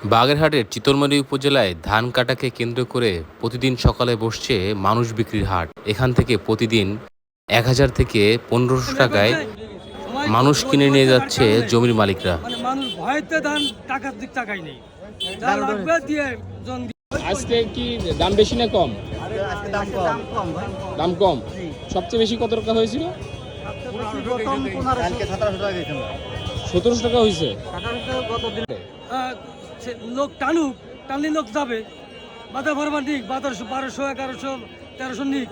বাগেরহাটের চিতলমারী উপজেলায় ধান কাটাকে কেন্দ্র করে প্রতিদিন সকালে বসছে মানুষ বিক্রির হাট। এখান থেকে প্রতিদিন ১,০০০ থেকে ১৫০০ টাকায় মানুষ কিনে নিয়ে যাচ্ছে জমির মালিকরা। মানুষ ভয়তে ধান টাকার দিক টাকাই নেই, যা লাগবে দিয়ে জন। আজকে কি দাম বেশি না কম? দাম কম। সবচেয়ে বেশি কত টাকা হয়েছিল? ১৭০০ টাকা হয়েছে। লোক টানুক, টানলে লোক যাবে। বাধা ভরবার নিক, ১২০০, ১১০০, ১৩০০ নিক,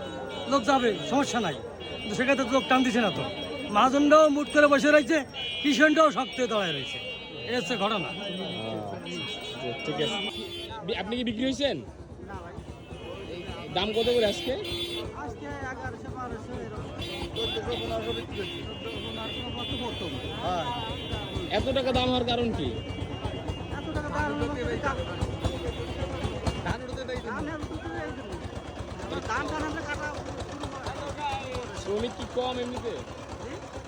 লোক যাবে, সমস্যা নাই। কিন্তু সেখানে লোক টান দিছে না তো। মহাজনটাও মুট করে বসে রয়েছে, কিষণটাও শক্ত দাঁড়ায় রয়েছে। এই হচ্ছে ঘটনা। ঠিক আছে, আপনি কি বিক্রি হয়েছেন? দাম কত করে আজকে? এত টাকা দাম হওয়ার কারণ কি? শ্রমিক কি কম? এমনিতে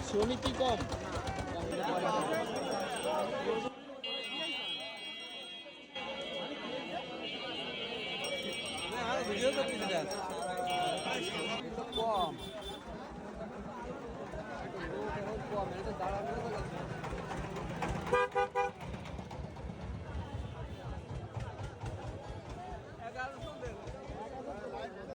শ্রমিক কি কম? কম